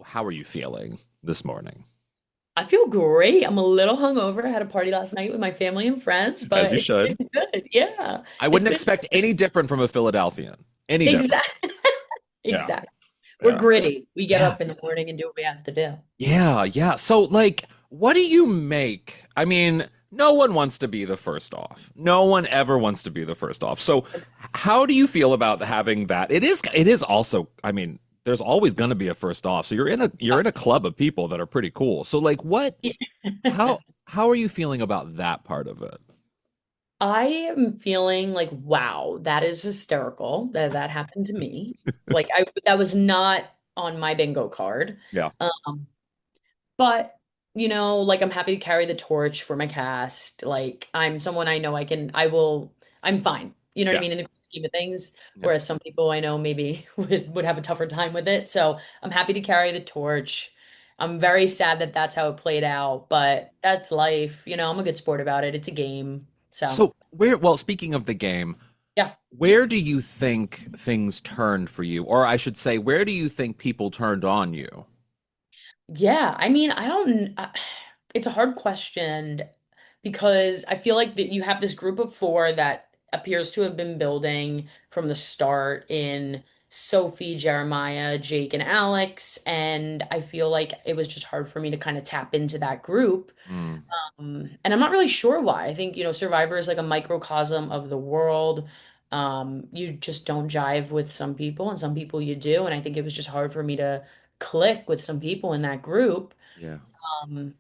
how are you feeling this morning? I feel great. I'm a little hungover. I had a party last night with my family and friends, As but you it's should. been good. Yeah. I It's wouldn't been expect any different from a Philadelphian. Any different. exactly. Yeah. Exactly. We're Yeah. gritty. We get Yeah. up in the morning and do what we have to do. Yeah. Yeah. So, like, what do you make? I mean, no one wants to be the first off. No one ever wants to be the first off. So, how do you feel about having that? It is also, I mean, there's always going to be a first off. So you're in a club of people that are pretty cool. So like how are you feeling about that part of it? I am feeling like, wow, that is hysterical that that happened to me. Like that was not on my bingo card. Yeah. Um, But, like I'm happy to carry the torch for my cast. Like I'm someone I know I'm fine. You know what I Yeah. mean? In the grand scheme of things. Yeah. Whereas some people I know maybe would have a tougher time with it. So I'm happy to carry the torch. I'm very sad that that's how it played out, but that's life. I'm a good sport about it. It's a game. So, So speaking of the game, yeah. where do you think things turned for you? Or I should say, where do you think people turned on you? Yeah, I mean, I don't, it's a hard question because I feel like that you have this group of four that appears to have been building from the start in Sophie, Jeremiah, Jake, and Alex. And I feel like it was just hard for me to kind of tap into that group. Mm, And I'm not really sure why. I think, Survivor is like a microcosm of the world. You just don't jive with some people, and some people you do. And I think it was just hard for me to click with some people in that group. yeah. Um,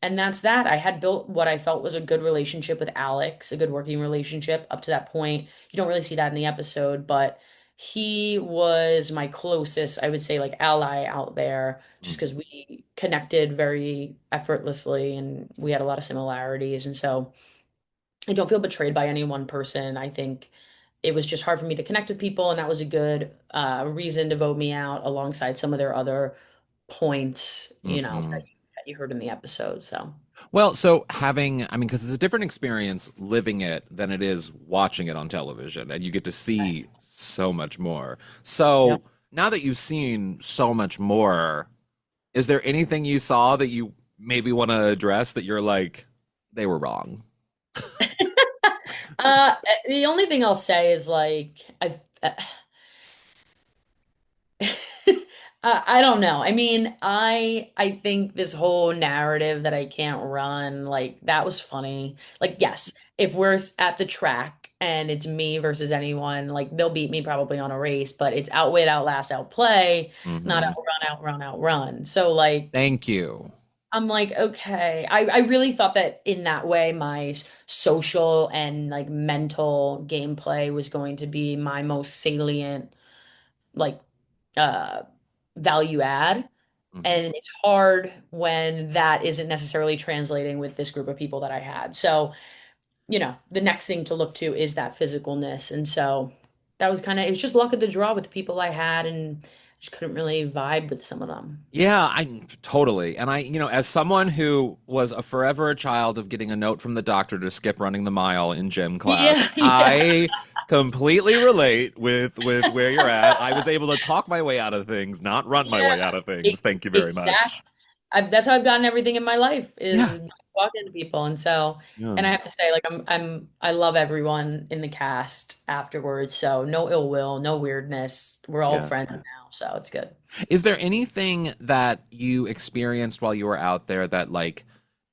and that's that. I had built what I felt was a good relationship with Alex, a good working relationship up to that point. You don't really see that in the episode, but he was my closest, I would say, like ally out there, just Mm. because we connected very effortlessly and we had a lot of similarities. And so I don't feel betrayed by any one person. I think it was just hard for me to connect with people, and that was a good reason to vote me out alongside some of their other points, Hmm. that you heard in the episode. So, Well, so I mean, because it's a different experience living it than it is watching it on television, and you get to see so much more. yeah. So now that you've seen so much more, is there anything you saw that you maybe want to address that you're like, they were wrong? The only thing I'll say is like I don't know. I mean, I think this whole narrative that I can't run, like that was funny. Like, yes, if we're at the track and it's me versus anyone, like they'll beat me probably on a race, but it's outwit, outlast, outplay, not Hmm. outrun, outrun, outrun. So like Thank you. I'm like, okay. I really thought that in that way, my social and like mental gameplay was going to be my most salient, like, uh, value add. Hmm. And it's hard when that isn't necessarily translating with this group of people that I had. So, the next thing to look to is that physicalness. And so that was it was just luck of the draw with the people I had and just couldn't really vibe with some of them. Yeah, I totally. And as someone who was a forever a child of getting a note from the doctor to skip running the mile in gym class, Yeah, yeah. I completely relate with where you're at. I was able to talk my way out of things, not run my Yeah, way out of things. Thank you very exactly. much. That's how I've gotten everything in my life Yeah. is talking to people, and so, and Yeah. I have to say, like, I love everyone in the cast afterwards. So no ill will, no weirdness. We're all Yeah. friends now, so it's good. Is there anything that you experienced while you were out there that like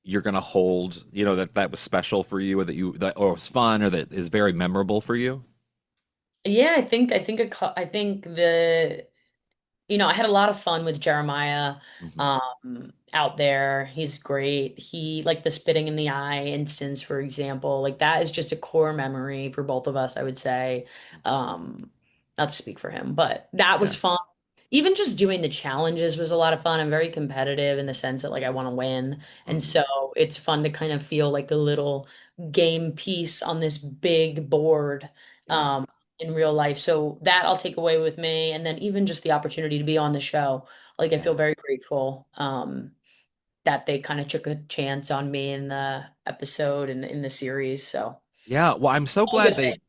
you're gonna hold, that was special for you or that or was fun or that is very memorable for you? Yeah, I think I had a lot of fun with Jeremiah Hmm. out there. He's great. He like the spitting in the eye instance, for example, like that is just a core memory for both of us, I would say. Um, Not to speak for him, but that was Yeah. fun. Even just doing the challenges was a lot of fun. I'm very competitive in the sense that like I want to win. And Hmm. so it's fun to kind of feel like a little game piece on this big board. Yeah. Um, in real life. So that I'll take away with me. And then even just the opportunity to be on the show. Like I Yeah. feel very grateful that they kind of took a chance on me in the episode and in the series. So Yeah. Well, I'm so all glad good they, things.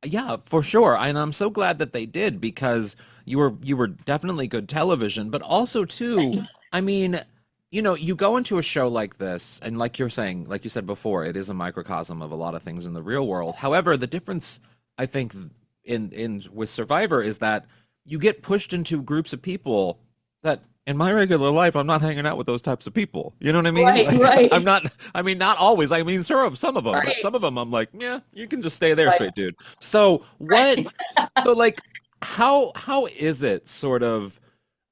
yeah, for sure. And I'm so glad that they did because, you were definitely good television, but also too, I mean, you go into a show like this, and like you're saying, like you said before, it is a microcosm of a lot of things in the real world. However, the difference I think in with Survivor is that you get pushed into groups of people that in my regular life I'm not hanging out with those types of people. You know what I mean? Right, Like I'm right, not I mean not always. I mean sure some of them, but right, some of them I'm like, yeah, you can just stay there right, straight dude. So what right. so like how is it sort of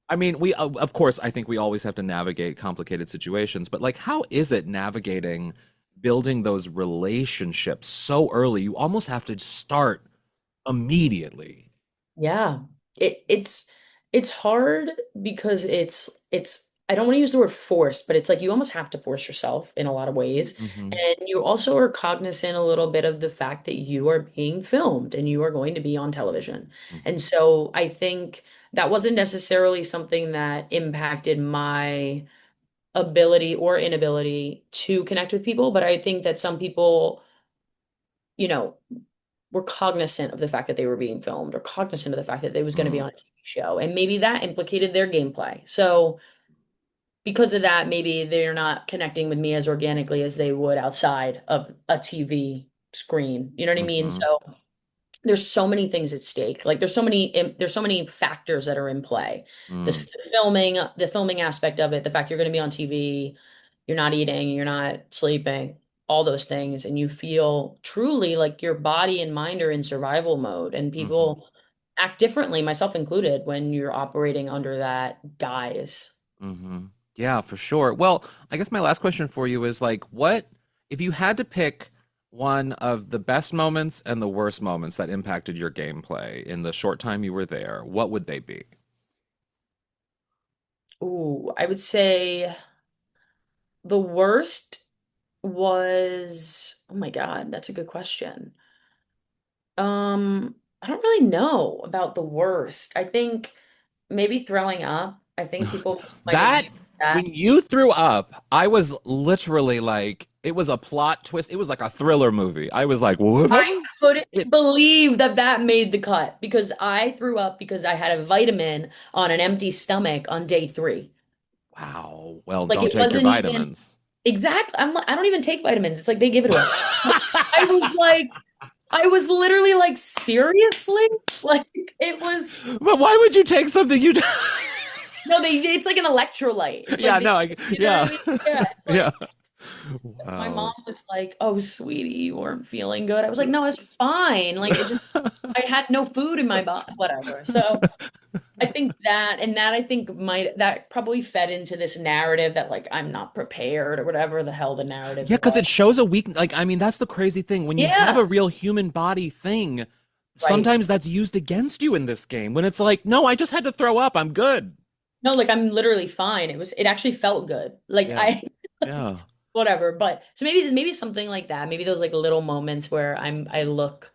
I mean, we of course I think we always have to navigate complicated situations, but like how is it navigating building those relationships so early? You almost have to start immediately. Yeah. It's hard because it's I don't want to use the word forced, but it's like you almost have to force yourself in a lot of ways. Hmm. And you also are cognizant a little bit of the fact that you are being filmed and you are going to be on television. Hmm. And so I think that wasn't necessarily something that impacted my ability or inability to connect with people, but I think that some people, you know, were cognizant of the fact that they were being filmed or cognizant of the fact that they was going to be Mm, on a TV show. And maybe that implicated their gameplay. So because of that, maybe they're not connecting with me as organically as they would outside of a TV screen. You know what I mean? hmm. So there's so many things at stake. Like there's so many factors that are in play. Mm, The filming aspect of it, the fact you're going to be on TV, you're not eating, you're not sleeping, all those things, and you feel truly like your body and mind are in survival mode, and hmm. people act differently, myself included, when you're operating under that guise. Hmm. Yeah, for sure. Well, I guess my last question for you is like, what if you had to pick one of the best moments and the worst moments that impacted your gameplay in the short time you were there, what would they be? Ooh, I would say the worst was, oh my God, that's a good question. I don't really know about the worst. I think maybe throwing up. I think people might have That used that. when you threw up, I was literally like, it was a plot twist. It was like a thriller movie. I was like, what I happened? couldn't It believe that that made the cut because I threw up because I had a vitamin on an empty stomach on day 3. wow. Well, Like don't it take your wasn't even vitamins. exactly. I don't even take vitamins. It's like they give it to us. I was like, I was literally like, seriously? Like it was. But why would you take something you No, it's like an electrolyte. It's like Yeah, no, I you know what I yeah. mean? Yeah, it's Yeah. like my mom Wow. was like, "Oh, sweetie, you weren't feeling good." I was like, "No, it's fine." Like it just I had no food in my body, whatever. So I think that and that I think might that probably fed into this narrative that like I'm not prepared or whatever the hell the narrative Yeah, because was. it shows a weak like I mean that's the crazy thing. When you have Yeah, a real human body thing, right. sometimes that's used against you in this game when it's like, no, I just had to throw up. I'm good. No, like I'm literally fine. It actually felt good. Like Yeah. I Yeah. whatever. But so maybe something like that. Maybe those like little moments where I look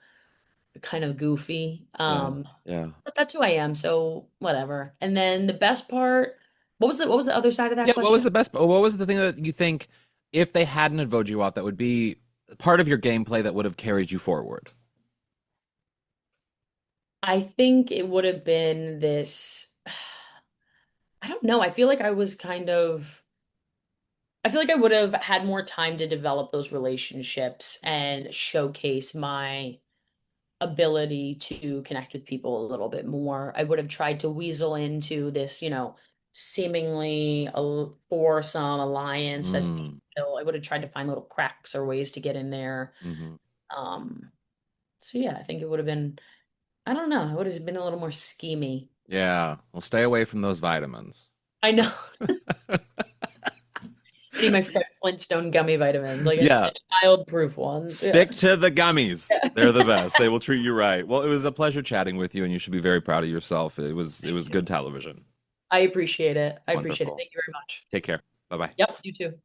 kind of goofy. Yeah. Yeah. But that's who I am, so whatever. And then the best part, what was the other side of that Yeah, what was question? the best what was the thing that you think if they hadn't have voted you out that would be part of your gameplay that would have carried you forward? I think it would have been this, I don't know. I feel like I would have had more time to develop those relationships and showcase my ability to connect with people a little bit more. I would have tried to weasel into this, seemingly a foursome alliance that's being Mm. built. I would have tried to find little cracks or ways to get in there. Hmm. Um, so yeah, I think it would have been, I don't know, it would have been a little more schemy. Yeah. Well, stay away from those vitamins. I know. I need my Fred Flintstone gummy vitamins, like Yeah. the child-proof ones. Yeah. Stick to the gummies. They're the best. They will treat you right. Well, it was a pleasure chatting with you, and you should be very proud of yourself. It was good television. I appreciate it. I appreciate it. Wonderful. Thank you very much. Take care. Bye bye. Yep, you too.